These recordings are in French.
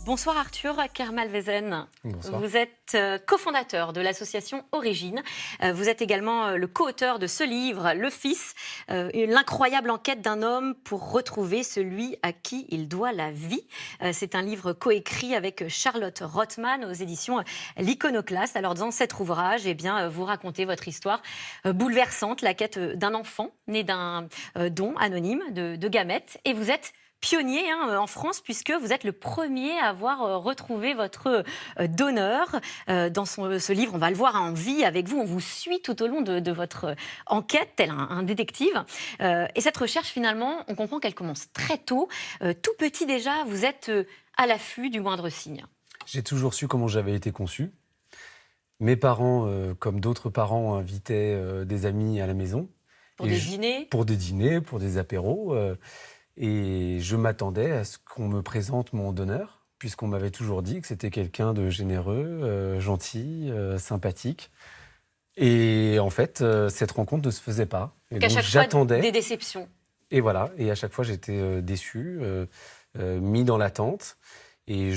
Bonsoir Arthur Kermalvezen. Bonsoir. Vous êtes cofondateur de l'association Origine. Vous êtes également le co-auteur de ce livre, Le Fils, l'incroyable enquête d'un homme pour retrouver celui à qui il doit la vie. C'est un livre coécrit avec Charlotte Rothman aux éditions L'Iconoclaste. Alors dans cet ouvrage, vous racontez votre histoire bouleversante, la quête d'un enfant né d'un don anonyme de gamètes. Et vous êtes pionnier en France, puisque vous êtes le premier à avoir retrouvé votre donneur. Dans ce livre, on va le voir en vie avec vous, on vous suit tout au long de votre enquête, tel un détective. Et cette recherche, finalement, on comprend qu'elle commence très tôt. Tout petit déjà, vous êtes à l'affût du moindre signe. J'ai toujours su comment j'avais été conçu. Mes parents, comme d'autres parents, invitaient des amis à la maison. Pour des dîners ? Pour des dîners, pour des apéros. Et je m'attendais à ce qu'on me présente mon donneur, puisqu'on m'avait toujours dit que c'était quelqu'un de généreux, gentil, sympathique. Et en fait, cette rencontre ne se faisait pas. Et qu'à donc, chaque j'attendais. fois, des déceptions. Et voilà. Et à chaque fois, j'étais déçu, mis dans l'attente. Et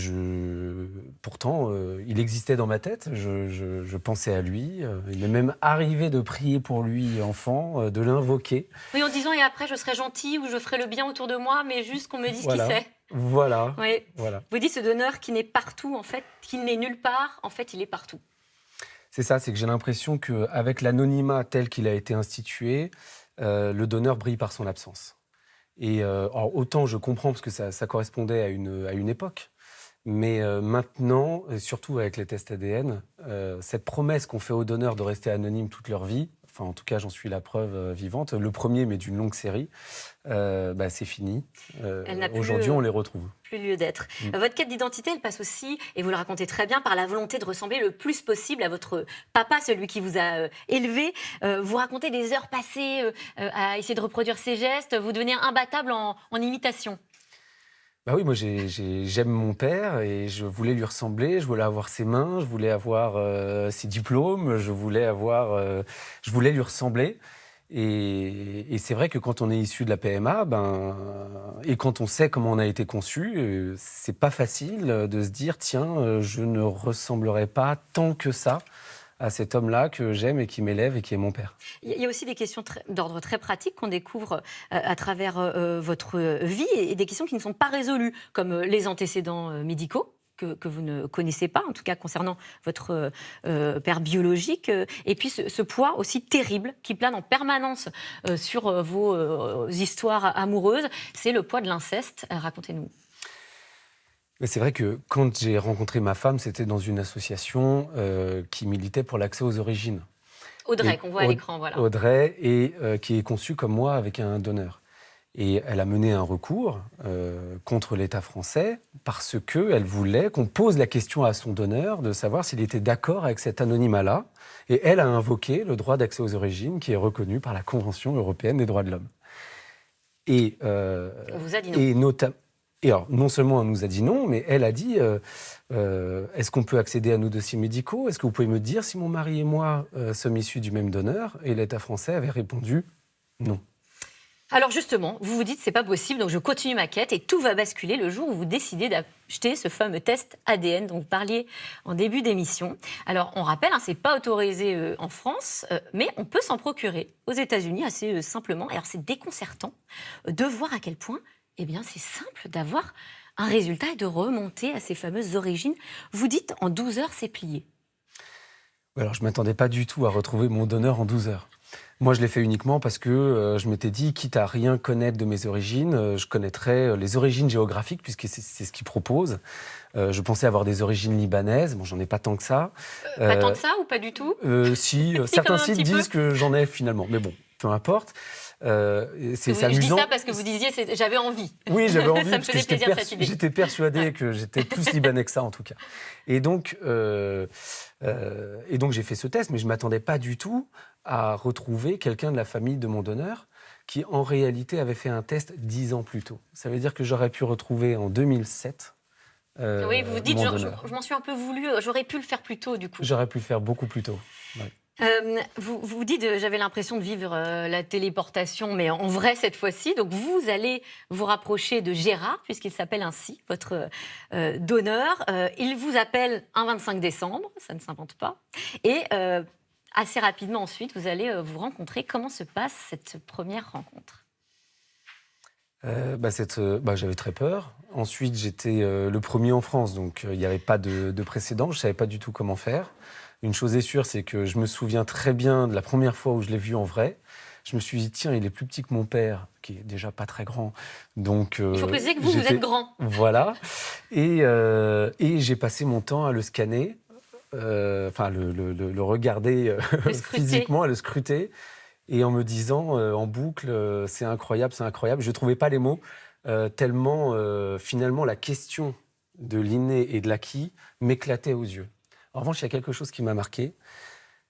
pourtant, il existait dans ma tête. Je pensais à lui. Il m'est même arrivé de prier pour lui, enfant, de l'invoquer. Oui, en disant, et après, je serai gentil ou je ferai le bien autour de moi, mais juste qu'on me dise Voilà. qui c'est. Voilà. Oui. Voilà. Vous dites ce donneur qui n'est partout, en fait, qui n'est nulle part, en fait, il est partout. C'est ça, c'est que j'ai l'impression qu'avec l'anonymat tel qu'il a été institué, le donneur brille par son absence. Et alors, autant je comprends, parce que ça correspondait à une époque. Mais maintenant, surtout avec les tests ADN, cette promesse qu'on fait aux donneurs de rester anonymes toute leur vie, enfin en tout cas j'en suis la preuve vivante, le premier mais d'une longue série, c'est fini. Aujourd'hui on les retrouve. Plus lieu d'être. Votre quête d'identité, elle passe aussi, et vous le racontez très bien, par la volonté de ressembler le plus possible à votre papa, celui qui vous a élevé. Vous racontez des heures passées à essayer de reproduire ses gestes, vous devenez imbattable en imitation. Bah oui, moi j'aime mon père et je voulais lui ressembler, je voulais avoir ses mains, je voulais avoir ses diplômes, je voulais lui ressembler. Et c'est vrai que quand on est issu de la PMA, et quand on sait comment on a été conçu, c'est pas facile de se dire tiens, je ne ressemblerai pas tant que ça à cet homme-là que j'aime et qui m'élève et qui est mon père. Il y a aussi des questions d'ordre très pratique qu'on découvre à travers votre vie et des questions qui ne sont pas résolues, comme les antécédents médicaux que vous ne connaissez pas, en tout cas concernant votre père biologique, et puis ce poids aussi terrible qui plane en permanence sur vos histoires amoureuses, c'est le poids de l'inceste. Racontez-nous. Mais c'est vrai que quand j'ai rencontré ma femme, c'était dans une association qui militait pour l'accès aux origines. Audrey, qu'on voit à l'écran, voilà. Audrey, et qui est conçue comme moi avec un donneur. Et elle a mené un recours contre l'État français parce qu'elle voulait qu'on pose la question à son donneur de savoir s'il était d'accord avec cet anonymat-là. Et elle a invoqué le droit d'accès aux origines qui est reconnu par la Convention européenne des droits de l'homme. Et, on vous a dit non. Et alors, non seulement elle nous a dit non, mais elle a dit est-ce qu'on peut accéder à nos dossiers médicaux ? Est-ce que vous pouvez me dire si mon mari et moi sommes issus du même donneur ? Et l'État français avait répondu non. Alors justement, vous vous dites c'est pas possible, donc je continue ma quête et tout va basculer le jour où vous décidez d'acheter ce fameux test ADN dont vous parliez en début d'émission. Alors on rappelle, c'est pas autorisé en France, mais on peut s'en procurer aux États-Unis assez simplement. Alors c'est déconcertant de voir à quel point c'est simple d'avoir un résultat et de remonter à ces fameuses origines. Vous dites en 12 heures c'est plié. Alors je m'attendais pas du tout à retrouver mon donneur en 12 heures. Moi, je l'ai fait uniquement parce que je m'étais dit, quitte à rien connaître de mes origines, je connaîtrais les origines géographiques, puisque c'est ce qu'ils proposent. Je pensais avoir des origines libanaises. Bon, j'en ai pas tant que ça. Pas tant que ça ou pas du tout ? Si, certains sites disent que j'en ai finalement. Mais bon, peu importe. C'est amusant. Je dis ça parce que vous disiez j'avais envie. Oui, j'avais envie. Ça me faisait plaisir cette idée. J'étais persuadé que j'étais plus libanais que ça, en tout cas. Et donc j'ai fait ce test, mais je ne m'attendais pas du tout à retrouver quelqu'un de la famille de mon donneur qui, en réalité, avait fait un test 10 ans plus tôt. Ça veut dire que j'aurais pu retrouver en 2007 oui, vous vous dites, mon donneur. Je m'en suis un peu voulu, j'aurais pu le faire plus tôt, du coup. J'aurais pu le faire beaucoup plus tôt. Ouais. Vous dites, j'avais l'impression de vivre la téléportation, mais en vrai cette fois-ci. Donc vous allez vous rapprocher de Gérard, puisqu'il s'appelle ainsi, votre donneur. Il vous appelle un 25 décembre, ça ne s'invente pas. Et assez rapidement ensuite, vous allez vous rencontrer. Comment se passe cette première rencontre ? J'avais très peur. Ensuite, j'étais le premier en France, donc il n'y avait pas de précédent. Je ne savais pas du tout comment faire. Une chose est sûre, c'est que je me souviens très bien de la première fois où je l'ai vu en vrai. Je me suis dit, tiens, il est plus petit que mon père, qui est déjà pas très grand. Donc, il faut préciser que vous êtes grand. Voilà. Et j'ai passé mon temps à le scanner, le regarder physiquement, à le scruter. Et en me disant en boucle, c'est incroyable, c'est incroyable. Je ne trouvais pas les mots, tellement finalement la question de l'inné et de l'acquis m'éclatait aux yeux. En revanche, il y a quelque chose qui m'a marqué,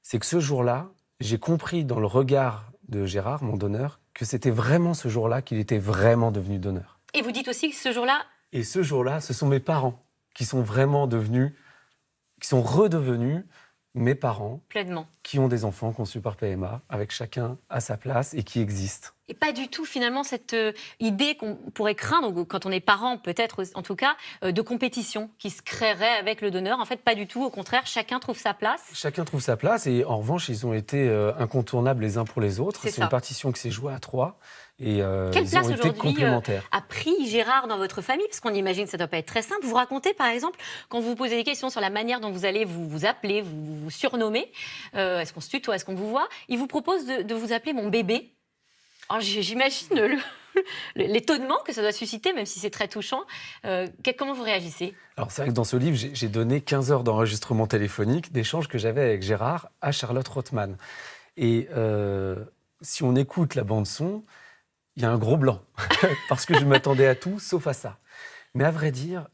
c'est que ce jour-là, j'ai compris dans le regard de Gérard, mon donneur, que c'était vraiment ce jour-là qu'il était vraiment devenu donneur. Et vous dites aussi que ce jour-là... Et ce jour-là, ce sont mes parents qui sont vraiment devenus, qui sont redevenus mes parents, pleinement, qui ont des enfants conçus par PMA, avec chacun à sa place et qui existent. Et pas du tout, finalement, cette idée qu'on pourrait craindre, quand on est parent, peut-être en tout cas, de compétition qui se créerait avec le donneur. En fait, pas du tout. Au contraire, chacun trouve sa place. Chacun trouve sa place et en revanche, ils ont été incontournables les uns pour les autres. C'est une partition qui s'est jouée à 3. Et quelle ils place ont été complémentaires. A pris Gérard dans votre famille? Parce qu'on imagine que ça ne doit pas être très simple. Vous racontez, par exemple, quand vous posez des questions sur la manière dont vous allez vous appeler, vous surnommer, est-ce qu'on se tutoie, est-ce qu'on vous voit? Il vous propose de vous appeler mon bébé. Alors, j'imagine l'étonnement que ça doit susciter, même si c'est très touchant. Comment vous réagissez? Alors, c'est vrai que dans ce livre, j'ai donné 15 heures d'enregistrement téléphonique, d'échanges que j'avais avec Gérard à Charlotte Rothman. Et si on écoute la bande-son, il y a un gros blanc, parce que je m'attendais à tout, sauf à ça. Mais à vrai dire,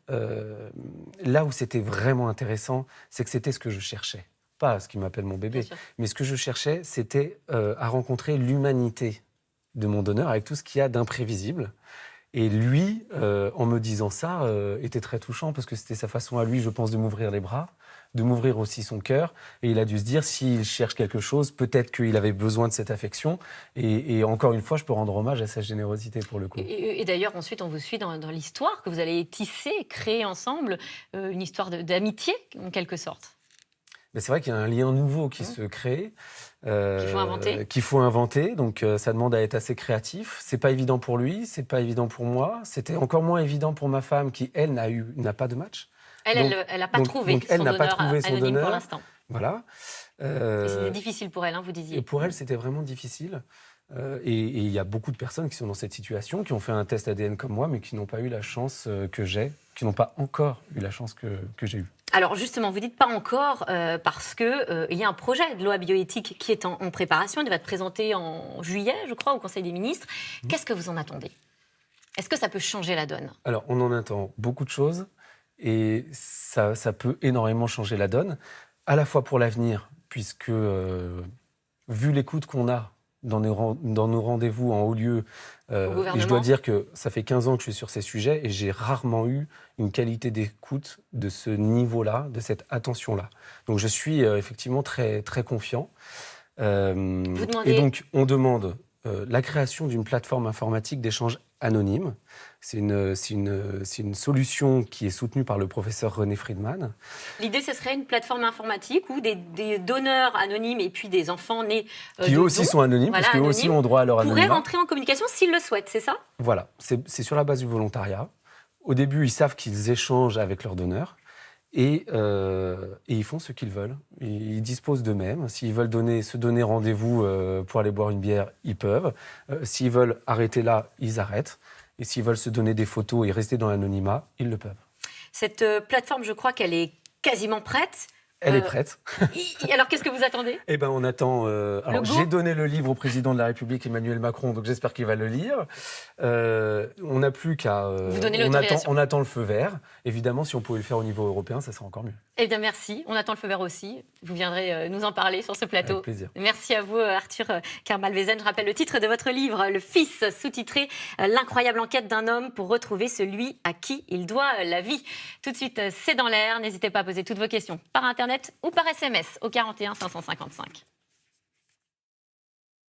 là où c'était vraiment intéressant, c'est que c'était ce que je cherchais. Pas ce qui m'appelle mon bébé, mais ce que je cherchais, c'était à rencontrer l'humanité de mon donneur, avec tout ce qu'il y a d'imprévisible. Et lui, en me disant ça, était très touchant, parce que c'était sa façon à lui, je pense, de m'ouvrir les bras, de m'ouvrir aussi son cœur. Et il a dû se dire, s'il cherche quelque chose, peut-être qu'il avait besoin de cette affection. Et encore une fois, je peux rendre hommage à sa générosité, pour le coup. Et d'ailleurs, ensuite, on vous suit dans l'histoire que vous allez tisser, créer ensemble, une histoire d'amitié, en quelque sorte. Mais c'est vrai qu'il y a un lien nouveau qui se crée. Qu'il faut inventer. Donc ça demande à être assez créatif. C'est pas évident pour lui, c'est pas évident pour moi. C'était encore moins évident pour ma femme qui, elle, n'a pas de match. Elle n'a pas trouvé son donneur anonyme pour l'instant. Voilà. C'était difficile pour elle, hein, vous disiez. Et pour elle, c'était vraiment difficile. Et il y a beaucoup de personnes qui sont dans cette situation, qui ont fait un test ADN comme moi, mais qui n'ont pas eu la chance que j'ai, qui n'ont pas encore eu la chance que j'ai eue. Alors justement, vous dites pas encore parce que il y a un projet de loi bioéthique qui est en préparation. Il va être présenté en juillet, je crois, au Conseil des ministres. Qu'est-ce que vous en attendez? Est-ce que ça peut changer la donne? Alors, on en attend beaucoup de choses et ça peut énormément changer la donne, à la fois pour l'avenir, puisque vu l'écoute qu'on a dans nos rendez-vous en haut lieu. Et je dois dire que ça fait 15 ans que je suis sur ces sujets et j'ai rarement eu une qualité d'écoute de ce niveau-là, de cette attention-là. Donc je suis effectivement très, très confiant. Et donc on demande la création d'une plateforme informatique d'échange anonyme. C'est une solution qui est soutenue par le professeur René Friedman. L'idée, ce serait une plateforme informatique où des donneurs anonymes et puis des enfants nés qui eux aussi sont anonymes, parce qu'eux aussi ont droit à leur anonymat. Pourraient rentrer en communication s'ils le souhaitent, c'est ça? Voilà, c'est sur la base du volontariat. Au début, ils savent qu'ils échangent avec leurs donneurs et ils font ce qu'ils veulent. Ils disposent d'eux-mêmes. S'ils veulent se donner rendez-vous pour aller boire une bière, ils peuvent. S'ils veulent arrêter là, ils arrêtent. Et s'ils veulent se donner des photos et rester dans l'anonymat, ils le peuvent. Cette plateforme, je crois qu'elle est quasiment prête. Elle est prête. Alors, qu'est-ce que vous attendez? Eh ben, on attend... alors, j'ai donné le livre au président de la République, Emmanuel Macron, donc j'espère qu'il va le lire. On n'a plus qu'à... Vous donnez l'autorisation. On attend le feu vert. Évidemment, si on pouvait le faire au niveau européen, ça serait encore mieux. Eh bien, merci. On attend le feu vert aussi. Vous viendrez nous en parler sur ce plateau. Avec plaisir. Merci à vous, Arthur Kermalvézen. Je rappelle le titre de votre livre, Le Fils, sous-titré « L'incroyable enquête d'un homme pour retrouver celui à qui il doit la vie ». Tout de suite, c'est dans l'air. N'hésitez pas à poser toutes vos questions par Internet ou par SMS au 41 555.